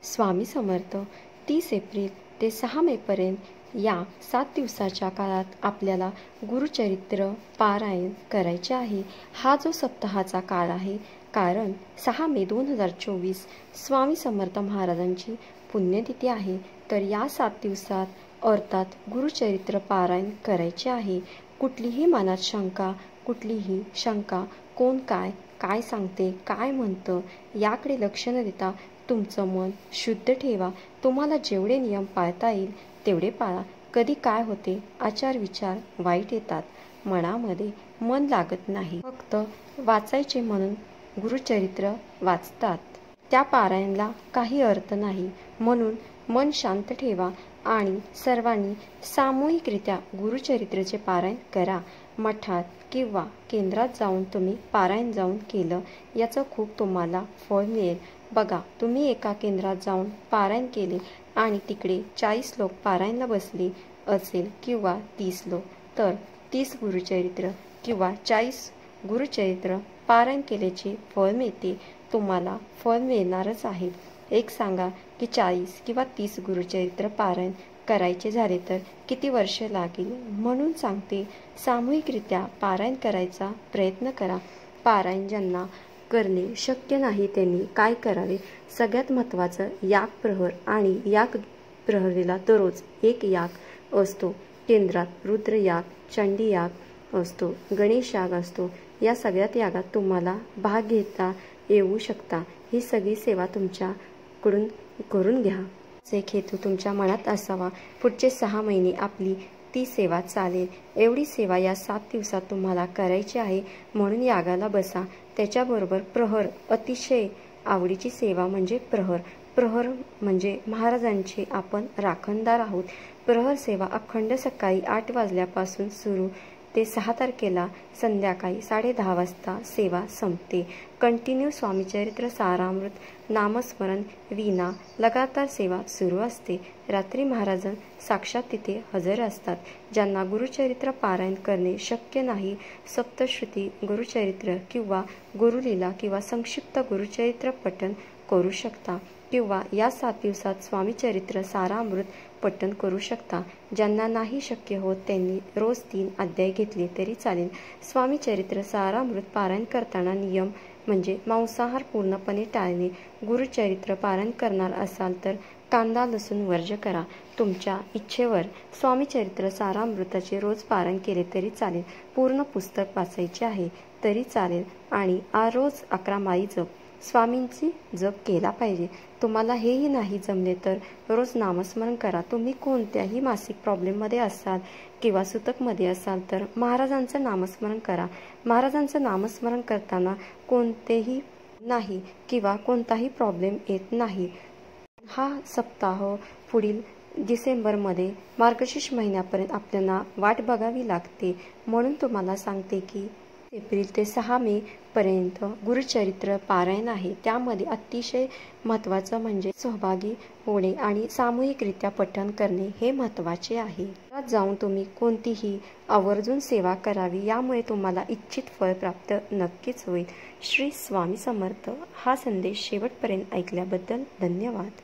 Swami Samarth. 30 April ते 6 मेपर्यंत या 7 दिवसाच्या काळात आपल्याला गुरुचरित्र पारायण करायचे आहे। हा जो सप्ताहाचा काळ आहे, कारण 6 मे 2024 स्वामी समर्थ महाराजांची पुण्यतिथी आहे। तर या 7 दिवसात अर्थात गुरुचरित्र पारायण करायचे आहे। कुठलीही मनात शंका कोण काय सांगते, काय म्हणतं याकडे लक्ष न देता तुमचं मन शुद्ध ठेवा। तुम्हाला जेवढे नियम पाळता येईल तेवढे पाळा। कधी काय होते, आचार विचार वाईट येतात, मनामध्ये मन लागत नाही, फक्त वाचायचे म्हणून गुरुचरित्र वाचतात, त्या पारायणाला काही अर्थ नाही। म्हणून मन शांत ठेवा आणि सर्वांनी सामूहिकरित्या गुरुचरित्राचे पारायण करा। मठात किंवा केंद्रात जाऊन तुम्ही पारायण जाऊन केलं याचं खूप तुम्हाला फळ मिळेल। बघा, तुम्ही एका केंद्रात जाऊन पारायण केले आणि तिकडे 40 लोक पारायणला बसले असेल किंवा 30 लोक, तर 30 गुरुचरित्र किंवा 40 गुरुचरित्र पारायण केल्याचे फळ मिळते। तुम्हाला फळ मिळणारच आहे। एक सांगा की 40 किंवा 30 गुरुचरित्र पारायण करायचे झाले तर किती वर्ष लागेल। म्हणून सांगते, सामूहिकरित्या पारायण करायचा प्रयत्न करा। पारायण ज्यांना करणे शक्य नाही त्यांनी काय करावे? सगळ्यात महत्त्वाचं याग प्रहर, आणि याग प्रहरीला दररोज एक याग असतो। केंद्रात रुद्र याग, चंडी याग असतो, गणेश याग असतो। या सगळ्यात यागात तुम्हाला भाग घेता येऊ शकता। ही सगळी सेवा तुमच्याकडून करून घ्या। एक हेतू तुमच्या मनात असावा, पुढचे 6 महिने आपली ती सेवा चालेल एवढी सेवा या 7 दिवसात तुम्हाला करायची आहे। म्हणून यागाला बसा। त्याच्याबरोबर प्रहर, अतिशय आवडीची सेवा म्हणजे प्रहर म्हणजे महाराजांचे आपण राखणदार आहोत। प्रहर सेवा अखंड सकाळी 8 वाजल्यापासून सुरू ते 6 तारखेला संध्याकाळी 10:30 वाजता सेवा संपते। कंटिन्यू स्वामीचरित्र सारामृत, नामस्मरण विना लगातार सेवा सुरू असते। रात्री महाराज साक्षात तिथे हजर असतात। ज्यांना गुरुचरित्र पारायण करणे शक्य नाही, सप्तश्रुती गुरुचरित्र किंवा गुरुलीला किंवा संक्षिप्त गुरुचरित्र पठण करू शकता, किंवा या 7 दिवसात स्वामीचरित्र सारामृत पठण करू शकता। ज्यांना नाही शक्य होत त्यांनी रोज 3 अध्याय घेतले तरी चालेल। स्वामीचरित्र सारामृत पारायण करताना नियम म्हणजे मांसाहार पूर्णपणे टाळणे। गुरुचरित्र पारायण करणार असाल तर कांदा लसूण वर्ज्य करा। तुमच्या इच्छेवर स्वामीचरित्र सारामृताचे रोज पारायण केले तरी चालेल। पूर्ण पुस्तक वाचायचे आहे तरी चालेल, आणि रोज 11 माळी जप, स्वामींची जप केला पाहिजे। तुम्हाला हेही नाही जमले तर रोज नामस्मरण करा। तुम्ही कोणत्याही मासिक प्रॉब्लेममध्ये असाल किंवा सुतकमध्ये असाल तर महाराजांचं नामस्मरण करा। महाराजांचं नामस्मरण करताना कोणतेही नाही किंवा कोणताही प्रॉब्लेम येत नाही। हा सप्ताह पुढील डिसेंबरमध्ये मार्गशीर्ष महिन्यापर्यंत आपल्याला वाट बघावी लागते। म्हणून तुम्हाला सांगते की एप्रिल ते 6 मे पर्यंत गुरुचरित्र पारायण आहे। त्यामध्ये अतिशय महत्त्वाचं म्हणजे सहभागी होणे आणि सामूहिकरित्या पठण करणे हे महत्त्वाचे आहे। त्यात जाऊन तुम्ही कोणतीही आवर्जून सेवा करावी, यामुळे तुम्हाला इच्छित फळ प्राप्त नक्कीच होईल। श्री स्वामी समर्थ। हा संदेश शेवटपर्यंत ऐकल्याबद्दल धन्यवाद।